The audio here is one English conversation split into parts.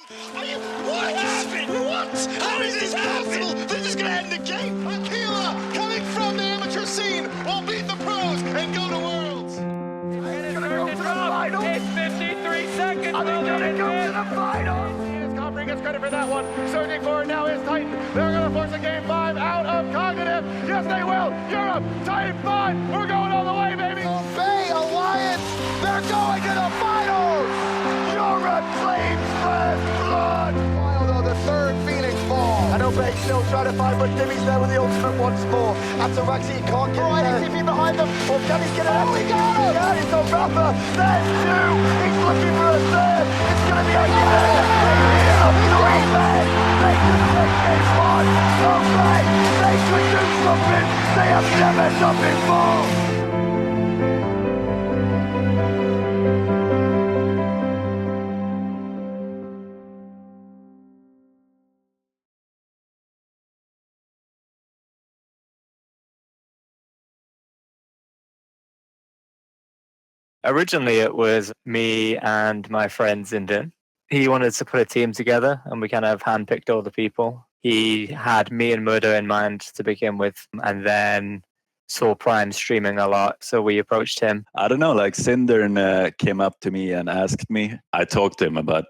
What happened? What? How is this possible? They're just gonna end the game. Aquila, coming from the amateur scene, will beat the pros and go to Worlds. It's gonna go to the finals. It's 53 seconds. Are they gonna go to the finals? Coffrey gets credit for that one. Surging forward now is Titan. They're going to force a game 5 out of Cognitive. Yes, they will. Europe, Titan 5. We're going all the way, baby. Bay Alliance, they're going to the finals. Europe claims first blood. Although the third Phoenix fall. I know Bay's still trying to fight, but Jimmy's there with the ultimate once more. Ataraxia can't get it. Anything behind them. Or can he get it? Oh, we got him. Yeah, it's a rapper. There's two. He's looking for a third. It's going to be a three men. They can take this one. Okay, they could do something they have never done before. Originally, it was me and my friend Zindan. He wanted to put a team together, and we kind of handpicked all the people. He had me and Murder in mind to begin with, and then saw Prime streaming a lot, so we approached him. I don't know, like Zindan came up to me and asked me. I talked to him about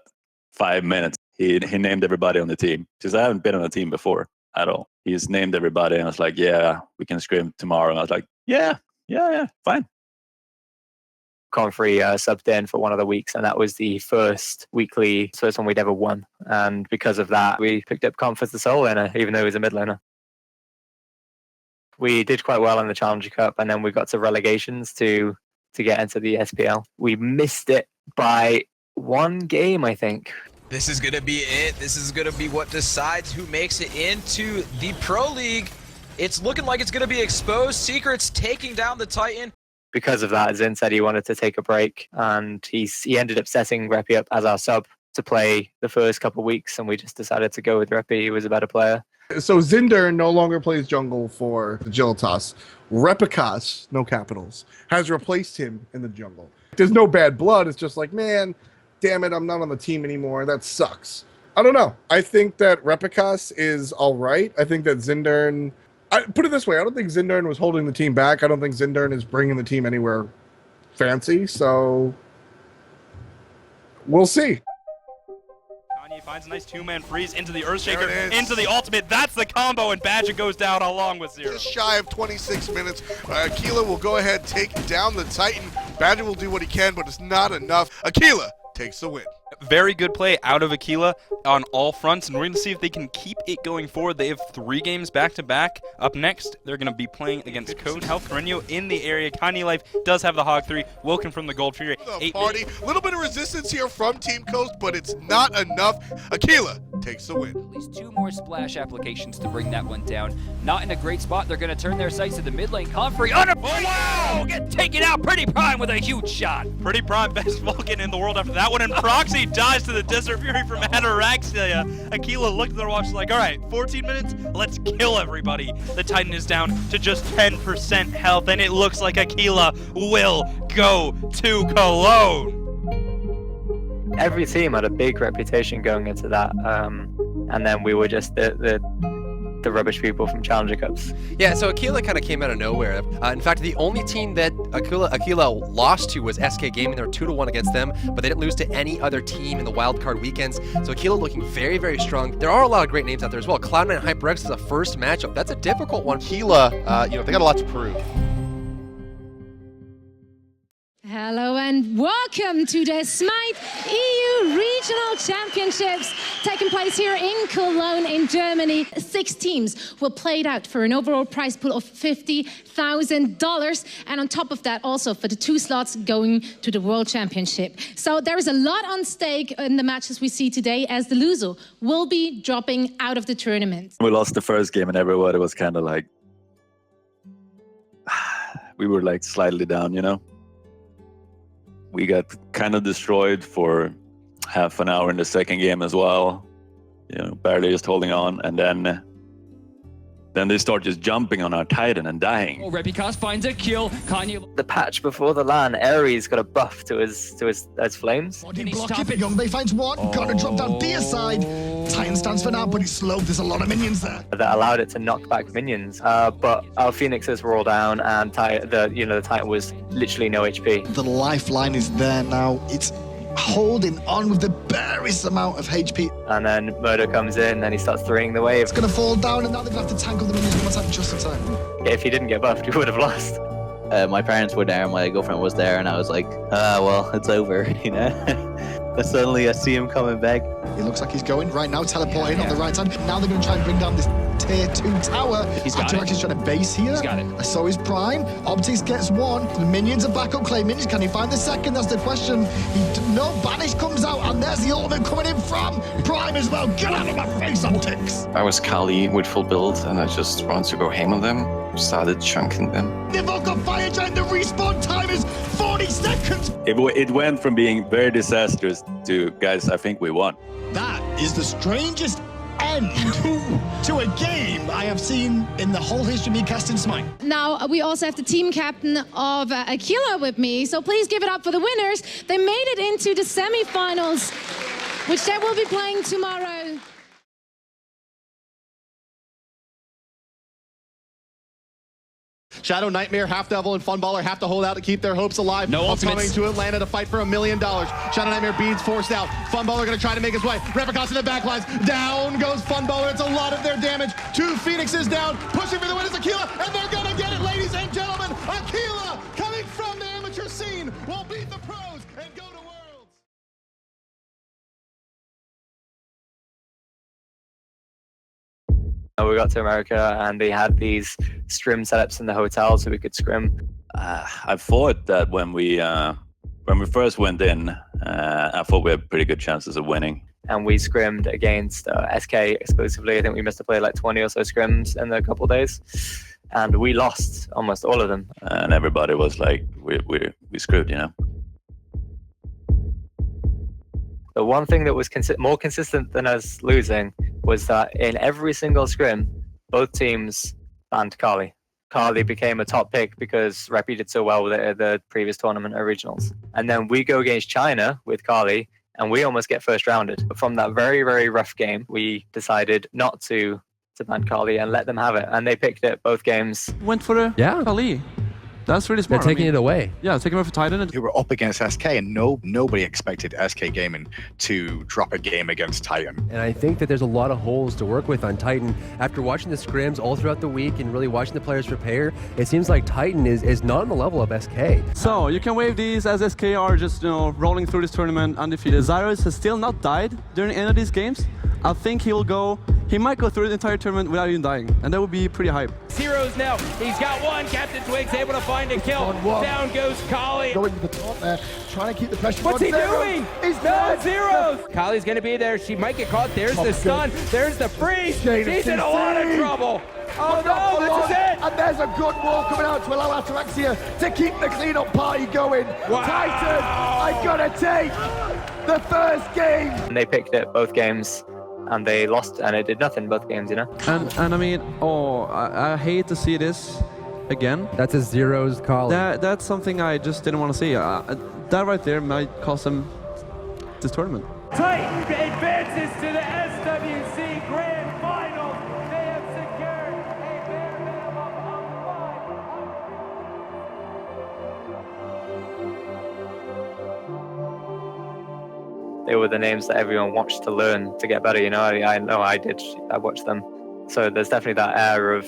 5 minutes. He named everybody on the team, because I haven't been on a team before at all. He's named everybody, and I was like, yeah, we can scrim tomorrow. And I was like, yeah, fine. Comfrey subbed in for one of the weeks, and that was the first one we'd ever won. And because of that, we picked up Conf as the sole laner, even though he was a mid laner. We did quite well in the Challenger Cup, and then we got to relegations to get into the SPL. We missed it by one game, I think. This is going to be it. This is going to be what decides who makes it into the Pro League. It's looking like it's going to be exposed. Secrets taking down the Titan. Because of that, Zin said he wanted to take a break, and he ended up setting Reppy up as our sub to play the first couple of weeks, and we just decided to go with Reppy. He was a better player. So Zinder no longer plays jungle for Agilitas. Repikas, no capitals, has replaced him in the jungle. There's no bad blood. It's just like, man, damn it, I'm not on the team anymore. That sucks. I don't know. I think that Repikas is all right. I think that Zindern... put it this way, I don't think Zindern was holding the team back. I don't think Zindern is bringing the team anywhere fancy, so we'll see. Kanye finds a nice two-man freeze into the Earthshaker, into the ultimate. That's the combo, and Badger goes down along with Zero. Just shy of 26 minutes. Aquila will go ahead, take down the Titan. Badger will do what he can, but it's not enough. Aquila takes the win. Very good play out of Aquila on all fronts, and we're going to see if they can keep it going forward. They have 3 games back-to-back. Up next, they're going to be playing against Code Health Carreño in the area. Kanye Life does have the Hog 3. Wilkin from the Gold Fury. A party. A little bit of resistance here from Team Coast, but it's not enough. Aquila takes the win. At least 2 more splash applications to bring that one down. Not in a great spot. They're going to turn their sights to the mid lane. Comfrey under. Oh, wow! Get taken out. PrettyPriMe with a huge shot. PrettyPriMe, best Vulcan in the world after that one, and Proxy dies to the Desert Fury from Ataraxia. Aquila looked at their watch like, all right, 14 minutes, let's kill everybody. The Titan is down to just 10% health, and it looks like Aquila will go to Cologne. Every team had a big reputation going into that, and then we were just the rubbish people from Challenger Cups. Yeah, so Aquila kind of came out of nowhere. In fact, the only team that Aquila lost to was SK Gaming. They were 2-1 against them, but they didn't lose to any other team in the wildcard weekends. So Aquila looking very, very strong. There are a lot of great names out there as well. Cloud9 and HyperX is a first matchup. That's a difficult one. Aquila, they got a lot to prove. Hello and welcome to the SMITE EU Regional Championships taking place here in Cologne in Germany. 6 teams will play it out for an overall prize pool of $50,000, and on top of that also for the 2 slots going to the World Championship. So there is a lot on stake in the matches we see today, as the loser will be dropping out of the tournament. We lost the first game and everybody was kind of like, we were like slightly down, you know? We got kind of destroyed for half an hour in the second game as well. Barely just holding on. And then Then they start just jumping on our Titan and dying. Repicas finds a kill. Kanye. The patch before the LAN, Ares got a buff to his flames. Body block it. Young Bay finds one. Gotta drop down B side. Titan stands for now, but he's slow. There's a lot of minions there. That allowed it to knock back minions. But our Phoenixes were all down, and the Titan was literally no HP. The lifeline is there now. It's holding on with the barest amount of HP. And then Murder comes in, and he starts throwing the wave. It's gonna fall down, and now they're gonna have to tackle the minions one more time just in time. If he didn't get buffed, we would have lost. My parents were there, my girlfriend was there, and I was like, well, it's over, you know? And suddenly I see him coming back. It looks like he's going right now, teleporting on the right hand. Now they're going to try and bring down this tier 2 tower. Ataraxia trying to base here. He's got it. So is Prime. Optics gets one. The minions are back up. Clay minions. Can he find the second? That's the question. No, Banish comes out, and there's the ultimate coming in from Prime as well. Get out of my face, Optics. I was Kali with full build, and I just wanted to go ham on them. Started chunking them. They've all got fire giant. The respawn time is 40 seconds. It went from being very disastrous to, guys, I think we won. That is the strangest end to a game I have seen in the whole history of me casting Smite. Now, we also have the team captain of Aquila with me, so please give it up for the winners. They made it into the semifinals, which they will be playing tomorrow. Shadow Nightmare, Half Devil, and Funballer have to hold out to keep their hopes alive. No ultimates. Coming to Atlanta to fight for $1 million. Shadow Nightmare beans forced out. Funballer gonna try to make his way. Repicas in the backlines. Down goes Funballer. It's a lot of their damage. 2 Phoenixes down. Pushing for the win is Aquila, and they're gonna get it, ladies and gentlemen. Aquila, coming from the amateur scene, will beat the pros and go to Worlds. We got to America, and they had these scrim setups in the hotel so we could scrim. I thought that when we first went in, I thought we had pretty good chances of winning. And we scrimmed against SK exclusively. I think we must have played like 20 or so scrims in a couple of days. And we lost almost all of them. And everybody was like, we screwed, you know? The one thing that was more consistent than us losing was that in every single scrim, both teams banned Kali. Kali became a top pick because Reppy did so well with the previous tournament originals. And then we go against China with Kali, and we almost get first rounded. But from that very, very rough game, we decided not to ban Kali and let them have it. And they picked it both games. Went for the Kali. That's really smart. They're taking it away. Yeah, taking it for Titan. Who were up against SK, and nobody expected SK Gaming to drop a game against Titan. And I think that there's a lot of holes to work with on Titan. After watching the scrims all throughout the week and really watching the players prepare, it seems like Titan is not on the level of SK. So you can wave these as SK are just rolling through this tournament undefeated. Zyros has still not died during any of these games. I think he might go through the entire tournament without even dying, and that would be pretty hype. Zeros now. He's got one. Captain Twig's able to find a kill. Down goes Kali. Going to the top there, trying to keep the pressure. What's he doing? He's no Zeros. Kali's going to be there. She might get caught. There's the stun. There's the freeze. She's in a lot of trouble. Oh no, this is it. And there's a good wall coming out to allow Ataraxia to keep the cleanup party going. Wow. Titan, I gotta take the first game. And they picked it both games, and they lost, and it did nothing both games, you know? And I mean, I hate to see this again. That's a Zeros Kali. That's something I just didn't want to see. That right there might cost them this tournament. Titan advances to the SWC Grand Final. They have secured a bare minimum of 5. They were the names that everyone watched to learn to get better, you know? I know I did. I watched them. So there's definitely that air of,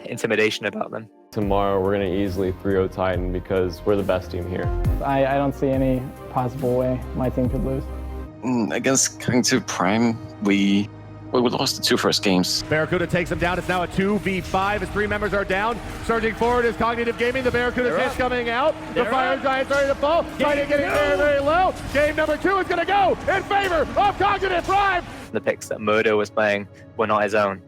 intimidation about them. Tomorrow we're going to easily 3-0 Titan because we're the best team here. I don't see any possible way my team could lose. Against Cognitive Prime, we lost the 2 first games. Barracuda takes him down. It's now a 2v5 as 3 members are down. Surging forward is Cognitive Gaming. The Barracuda is coming out. The Fire Giant's ready to fall. Titan getting very, very low. Game number 2 is going to go in favor of Cognitive Prime. The picks that Murdo was playing were not his own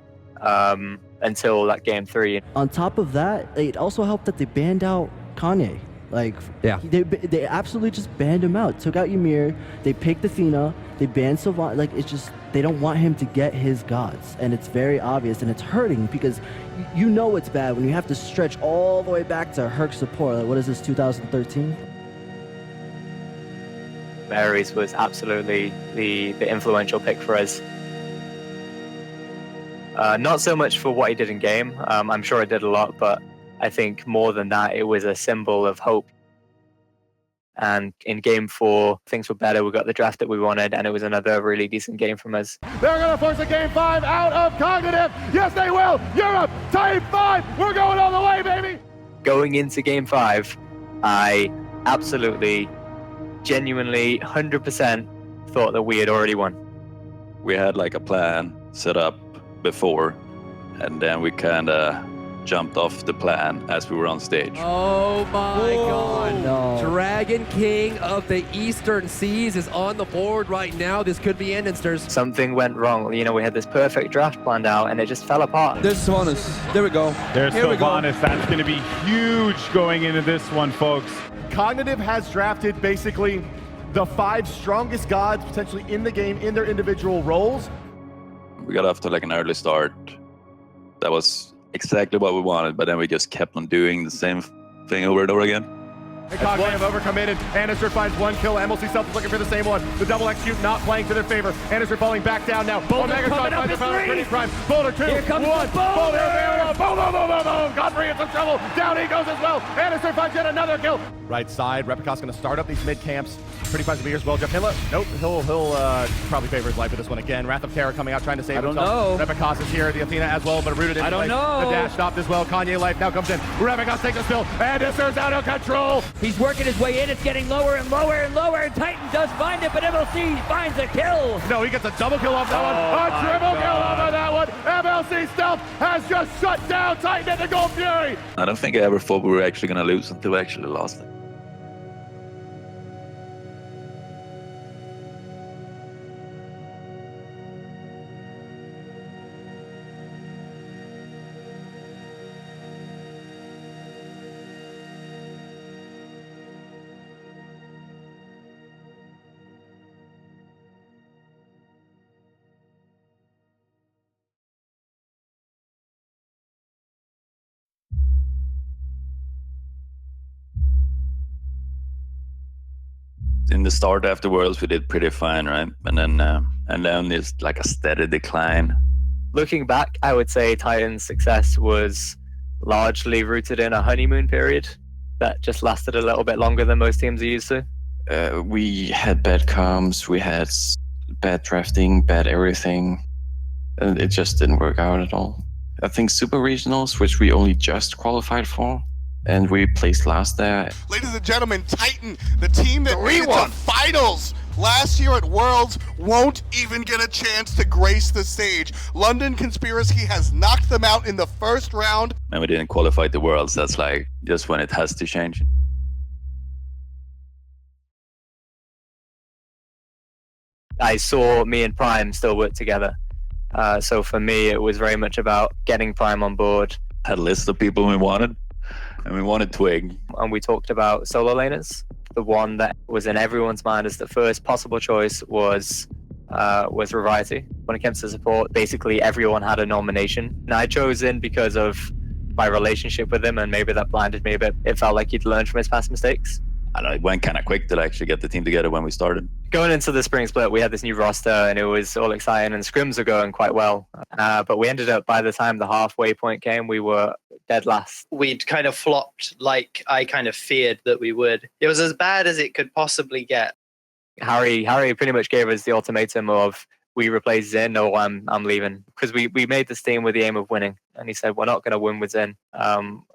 until that game 3. On top of that, it also helped that they banned out Kanye. Like, yeah, they absolutely just banned him out. Took out Ymir. They picked Athena. They banned Sylvan. Like, it's just they don't want him to get his gods, and it's very obvious, and it's hurting because you know it's bad when you have to stretch all the way back to Herc support. Like, what is this, 2013? Ares was absolutely the influential pick for us. Not so much for what he did in game. I'm sure it did a lot, but I think more than that, it was a symbol of hope. And in game 4, things were better. We got the draft that we wanted, and it was another really decent game from us. They're going to force a game 5 out of Cognitive. Yes, they will. Europe, Type 5. We're going all the way, baby. Going into game 5, I absolutely, genuinely, 100% thought that we had already won. We had like a plan set up before, and then we kind of jumped off the plan as we were on stage. Oh my God. No. Dragon King of the Eastern Seas is on the board right now. This could be Endinsters. Something went wrong. You know, we had this perfect draft planned out, and it just fell apart. There's Sylvanas. There we go. There's Here we go. Sylvanas. That's going to be huge going into this one, folks. Cognitive has drafted basically the 5 strongest gods potentially in the game in their individual roles. We got off to like an early start. That was exactly what we wanted, but then we just kept on doing the same thing over and over again. Cognitive overcommitted. Anister finds 1 kill. MLC Self is looking for the same one. The double execute not playing to their favor. Anister falling back down now. Boulder Omega coming Shot up finds the is fountain. three. PrettyPriMe. Boulder 2. Here comes 1. the Boulder. Boom, boom, boom, boom, boom. Godfrey in some trouble. Down he goes as well. Anister finds yet another kill. Right side. Repicot's going to start up these mid camps. PrettyPrime's going to be here as well. Jepilla. Nope. He'll probably favor his life with this one again. Wrath of Terror coming out trying to save himself. know. Repicot is here. The Athena as well, but rooted in I don't place. know. The dash stopped as well. Kanye Life now comes in. Repicot takes a spill. Anister's out of control. He's working his way in. It's getting lower and lower and lower, and Titan does find it, but MLC finds a kill. No, he gets a double kill off that one. A triple kill off of that one. MLC Stealth has just shut down Titan and the Gold Fury. I don't think I ever thought we were actually going to lose until we actually lost it. In the start after Worlds, we did pretty fine, right? And then it's like a steady decline. Looking back, I would say Titan's success was largely rooted in a honeymoon period that just lasted a little bit longer than most teams are used to. We had bad comms, we had bad drafting, bad everything, and it just didn't work out at all. I think Super Regionals, which we only just qualified for, and we placed last there. Ladies and gentlemen, Titan, the team that made it to finals last year at Worlds, won't even get a chance to grace the stage. London Conspiracy has knocked them out in the first round. And we didn't qualify the Worlds. That's like just when it has to change. I saw me and Prime still work together. So for me, it was very much about getting Prime on board. Had a list of people we wanted, and we wanted Twig. And we talked about solo laners. The one that was in everyone's mind as the first possible choice was Variety. When it comes to support, basically everyone had a nomination. And I chose in because of my relationship with him, and maybe that blinded me a bit. It felt like he'd learned from his past mistakes. I don't know, it went kind of quick to actually get the team together when we started. Going into the spring split, we had this new roster, and it was all exciting, and scrims were going quite well. But we ended up, by the time the halfway point came, we were dead last. We'd kind of flopped like I kind of feared that we would. It was as bad as it could possibly get. Harry pretty much gave us the ultimatum of, we replace Zin or I'm leaving. Because we made this team with the aim of winning. And he said, we're not going to win with Zin.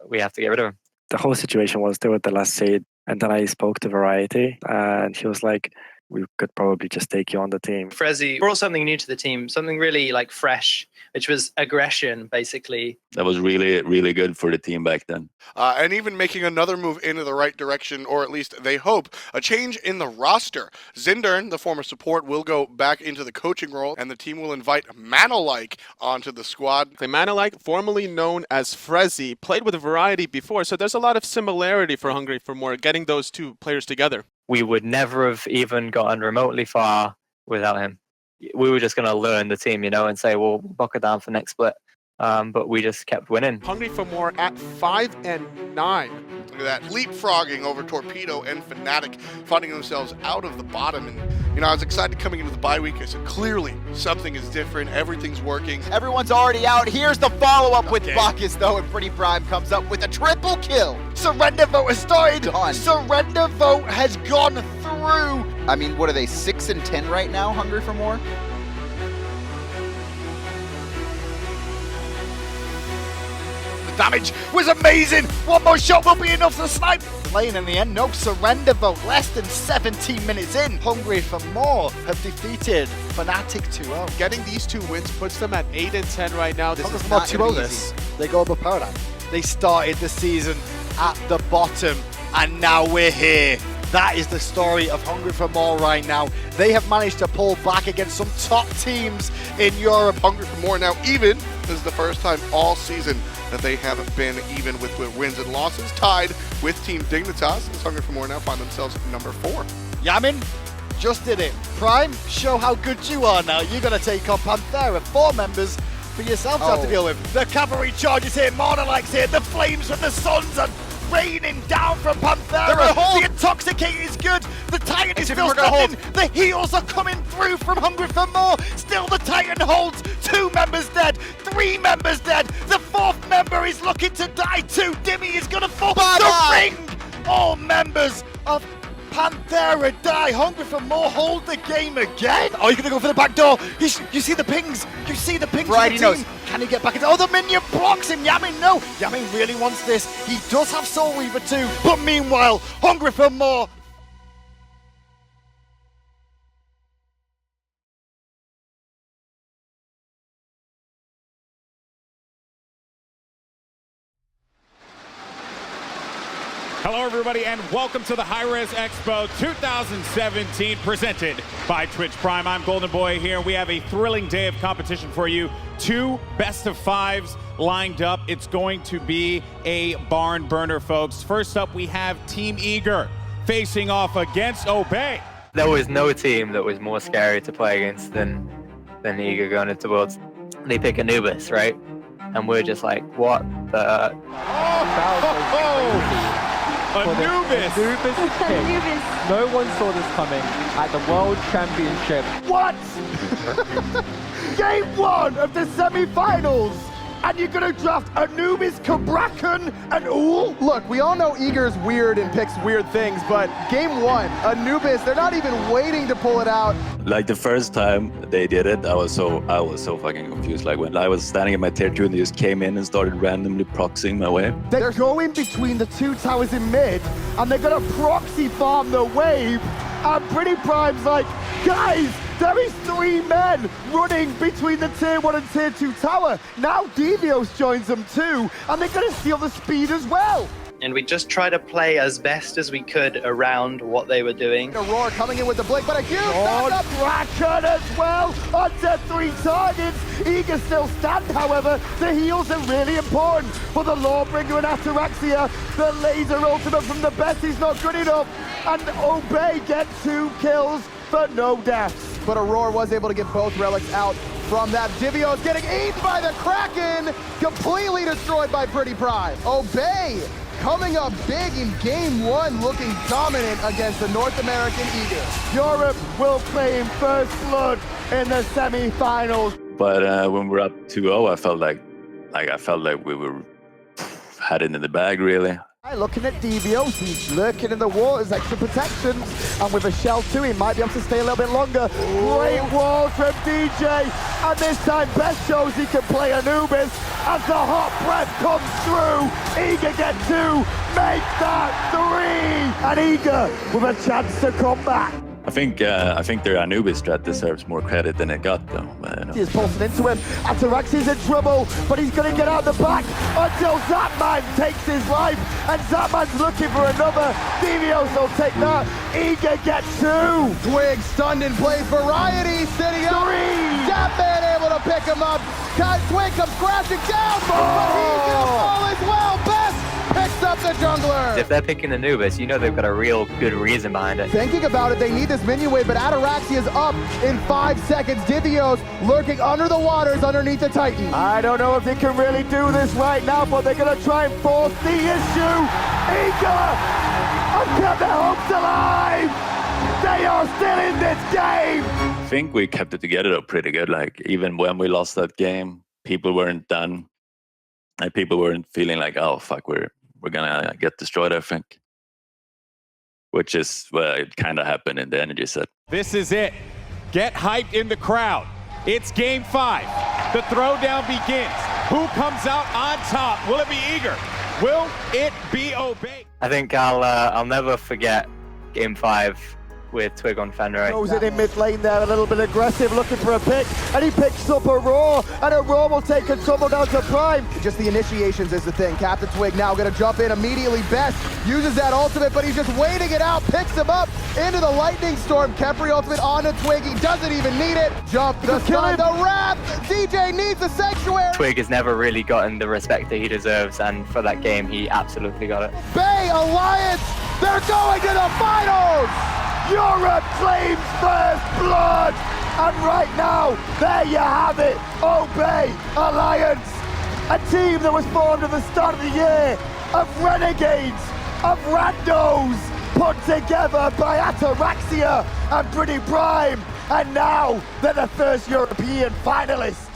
We have to get rid of him. The whole situation was they were the last seed. And then I spoke to Variety, and he was like, we could probably just take you on the team. Frezzy brought something new to the team, something really like fresh, which was aggression, basically. That was really, really good for the team back then. And even making another move into the right direction, or at least they hope, a change in the roster. Zindern, the former support, will go back into the coaching role, and the team will invite Manolike onto the squad. Manolike, formerly known as Frezzy, played with a variety before, so there's a lot of similarity for Hungry for More, getting those two players together. We would never have even gotten remotely far without him. We were just going to learn the team, and say, well, buckle down for next split. But we just kept winning. Hungry for More at 5-9. Look at that, leapfrogging over Torpedo and Fnatic, finding themselves out of the bottom. And, I was excited coming into the bye week. I said, clearly, something is different. Everything's working. Everyone's already out. Here's the follow-up with Bacchus, though, and PrettyPriMe comes up with a triple kill. Surrender vote has started. Surrender vote has gone through. I mean, what are they, 6-10 right now, Hungry for More? Damage was amazing. One more shot will be enough to snipe. Playing in the end, no surrender vote. Less than 17 minutes in. Hungry for More have defeated Fnatic 2-0. Getting these two wins puts them at 8-10 right now. This is not not too easy. They go above Paradigm. They started the season at the bottom, and now we're here. That is the story of Hungry for More right now. They have managed to pull back against some top teams in Europe. Hungry for More now even. This is the first time all season that they haven't been even with wins and losses, tied with Team Dignitas, as Hungry for More now find themselves number 4. Yamin just did it. Prime, show how good you are now. You're going to take on Panthera. 4 members for yourself to have to deal with. The cavalry charges here, Monolike's here, the flames from the suns are raining down from Panthera. The intoxicate is good. The Titan is still standing. The heals are coming through from Hungry for More. Still the Titan holds. 2 members dead. 3 members dead. The 4th member is looking to die too. Dimmy is going to fall. The ring. All members of Panthera die. Hungry for More hold the game again. Oh, you're going to go for the back door. You see the pings. You see the pings. Right, he knows. Can he get back into... Oh, the minion blocks him. Yamin, no. Yamin really wants this. He does have Soul Reaver too. But meanwhile, Hungry for More... Hello, everybody, and welcome to the Hi-Res Expo 2017, presented by Twitch Prime. I'm Golden Boy here. We have a thrilling day of competition for you. 2 best-of-5s lined up. It's going to be a barn burner, folks. First up, we have Team Eager facing off against Obey. There was no team that was more scary to play against than Eager going into Worlds. They pick Anubis, right? And we're just like, what the... Anubis! No one saw this coming at the World Championship. What? Game 1 of the semi-finals! And you're gonna draft Anubis, Kabrakan, and Ull? Look, we all know Eager's weird and picks weird things, but game 1, Anubis, they're not even waiting to pull it out. Like the first time they did it, I was so fucking confused. Like when I was standing in my tier 2 and they just came in and started randomly proxying my way. They're going between the 2 towers in mid, and they're gonna proxy farm the wave. And PrettyPrime's like, guys, there is 3 men running between the tier 1 and tier 2 tower. Now Devios joins them too, and they're gonna steal the speed as well. And we just try to play as best as we could around what they were doing. Aurora coming in with the blink, but a huge Kraken as well onto 3 targets. Eager still stand, however. The heals are really important for the Lawbringer and Ataraxia. The laser ultimate from the best is not good enough. And Obey get 2 kills, but no deaths. But Aurora was able to get both relics out from that. Divios getting eaten by the Kraken, completely destroyed by PrettyPriMe. Obey coming up big in game 1, looking dominant against the North American Eager. Europe will claim first blood in the semi-finals. But when we're up 2-0, I felt like we were had it in the bag, really. Looking at Devios, he's lurking in the waters, extra protections, and with a shell too, he might be able to stay a little bit longer. Great wall from DJ, and this time Best shows he can play Anubis as the hot breath comes through. Eager get 2, make that 3, and Eager with a chance to come back. I think their Anubis strat deserves more credit than it got, though. He's pulsing into him. Ataraxia's in trouble, but he's going to get out the back until Zapman takes his life, and Zapman's looking for another. Devios will take that. Eager gets 2. Twig stunned in place. Variety sitting up. 3. Zapman able to pick him up. Twig comes crashing down, but he's going to fall as well. Best picks up the jungler. If they're picking Anubis, you know they've got a real good reason behind it. Thinking about it, they need this minion wave, but Ataraxia's up in 5 seconds. Divios lurking under the waters underneath the Titan. I don't know if they can really do this right now, but they're going to try and force the issue. Eager! I've kept their hopes alive! They are still in this game! I think we kept it together though pretty good. Like, even when we lost that game, people weren't done. Like, people weren't feeling like, oh, fuck, we're gonna get destroyed, I think. Which is, well, it kind of happened in the energy set. This is it. Get hyped in the crowd. It's game 5. The throwdown begins. Who comes out on top? Will it be Eager? Will it be Obey? I think I'll never forget game 5 with Twig on Fenrir. Goes it in mid lane there, a little bit aggressive, looking for a pick, and he picks up a Roar, and a Roar will take control down to Prime. Just the initiations is the thing. Captain Twig now going to jump in immediately. Best uses that ultimate, but he's just waiting it out, picks him up into the lightning storm. Kepri ultimate onto Twig, he doesn't even need it. Jump the side, the wrap. DJ needs the sanctuary. Twig has never really gotten the respect that he deserves, and for that game, he absolutely got it. Bay Alliance, they're going to the finals! Europe claims first blood! And right now, there you have it. Obey Alliance, a team that was formed at the start of the year of renegades, of randos, put together by Ataraxia and PrettyPriMe, and now they're the first European finalists.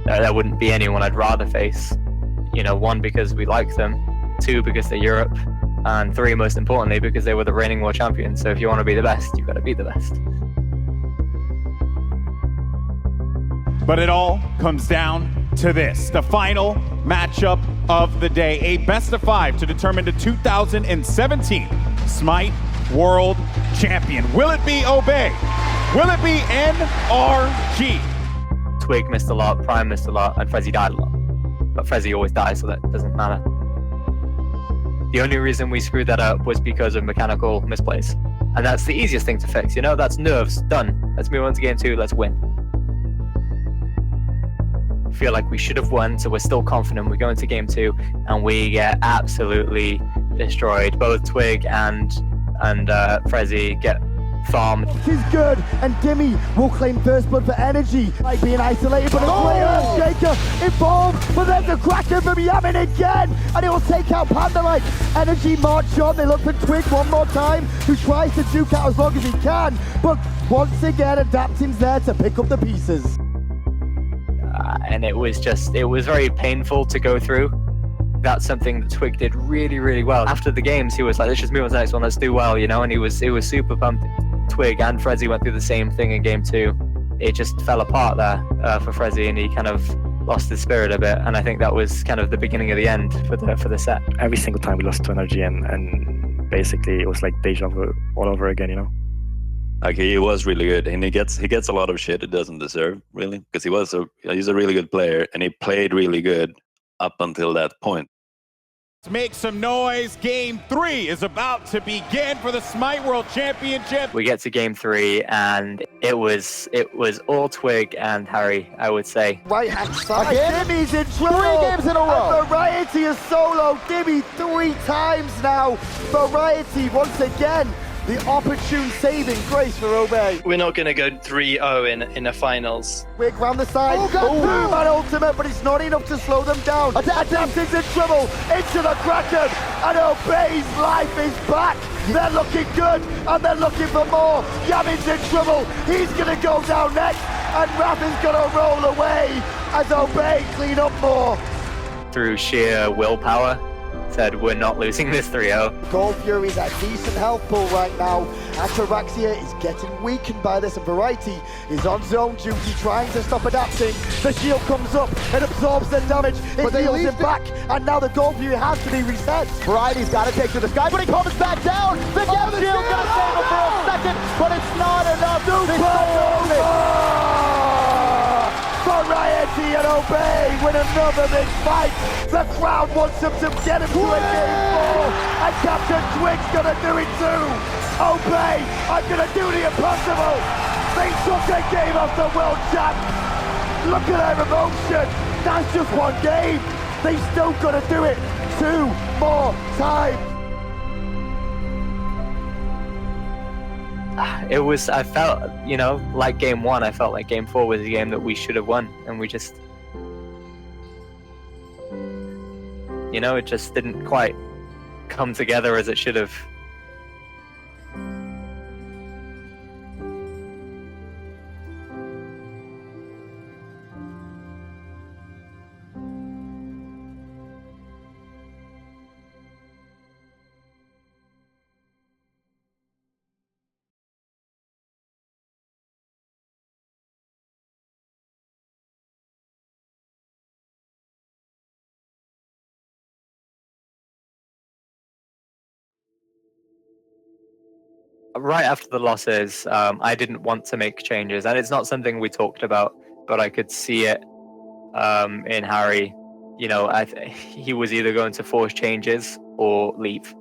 There wouldn't be anyone I'd rather face. You know, 1, because we like them, 2, because they're Europe, and 3, most importantly, because they were the reigning world champions. So if you want to be the best, you've got to be the best. But it all comes down to this, the final matchup of the day, a best of 5 to determine the 2017 SMITE World Champion. Will it be Obey? Will it be NRG? Twig missed a lot, Prime missed a lot, and Frezzy died a lot. But Frezzy always dies, so that doesn't matter. The only reason we screwed that up was because of mechanical misplays. And that's the easiest thing to fix, you know? That's nerves, done. Let's move on to game 2, let's win. Feel like we should have won, so we're still confident. We go into game 2, and we get absolutely destroyed. Both Twig and Frezzy get farmed. He's good, and Dimmy will claim first blood for energy. Like being isolated, but a great Earthshaker involved, but there's a Kraken from Yamin again, and he will take out Pandalite. Energy march on, they look for Twig one more time, who tries to duke out as long as he can, but once again, Adapting's there to pick up the pieces. And it was very painful to go through. That's something that Twig did really, really well. After the games, he was like, let's just move on to the next one, let's do well, you know, and he was super pumped. Twig and Frezzy went through the same thing in game 2. It just fell apart there for Frezzy, and he kind of lost his spirit a bit, and I think that was kind of the beginning of the end for the set. Every single time we lost to energy, and basically it was like deja vu all over again, you know? Like, he was really good, and he gets a lot of shit he doesn't deserve, really, because he's a really good player, and he played really good up until that point. Let's make some noise. Game 3 is about to begin for the SMITE World Championship. We get to game 3, and it was all Twig and Harry, I would say. Right hand side, Dimmy's in trouble. 3 games in a row. And Variety is solo. Dimmy 3 times now. Variety once again. The opportune saving grace for Obey. We're not going to go 3-0 in a finals. Wig round the side. Man ultimate, but it's not enough to slow them down. Adapting's in trouble. Into the Kraken. And Obey's life is back. They're looking good, and they're looking for more. Yamin's in trouble. He's going to go down next. And Rappin's going to roll away as Obey clean up more. Through sheer willpower, said we're not losing this 3-0. Gold Fury's at decent health pool right now. Ataraxia is getting weakened by this, and Variety is on zone duty, trying to stop adapting. The shield comes up and absorbs the damage. It heals him back, and now the Gold Fury has to be reset. Variety's got to take to the sky, but he comes back down. The Gap Shield gonna save him for a second, but it's not enough. Variety and Obey win another big fight. The crowd wants them to get him to a game 4, and Captain Twig's gonna do it too. Obey, I'm gonna do the impossible. They took a game off the world champ. Look at their emotion. That's just one game. They still gotta do it 2 more times. It was, I felt, you know, like game 1, I felt like game 4 was a game that we should have won, and we just, you know, it just didn't quite come together as it should have. Right after the losses, I didn't want to make changes, and it's not something we talked about, but I could see it in Harry. You know, he was either going to force changes or leave,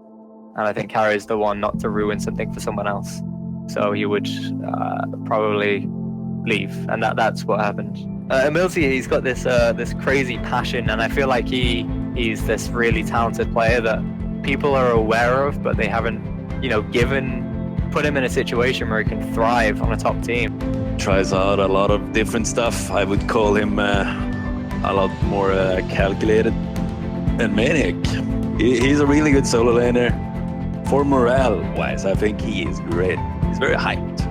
and I think Harry's the one not to ruin something for someone else, so he would probably leave, and that's what happened. Emilsi, he's got this crazy passion, and I feel like he's this really talented player that people are aware of, but they haven't, you know, put him in a situation where he can thrive on a top team. Tries out a lot of different stuff. I would call him a lot more calculated than Maniac. He's a really good solo laner. For morale-wise, I think he is great. He's very hyped.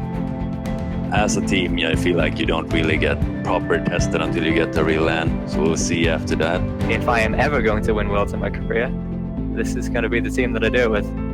As a team, I feel like you don't really get proper tested until you get the real LAN. So we'll see after that. If I am ever going to win Worlds in my career, this is going to be the team that I do it with.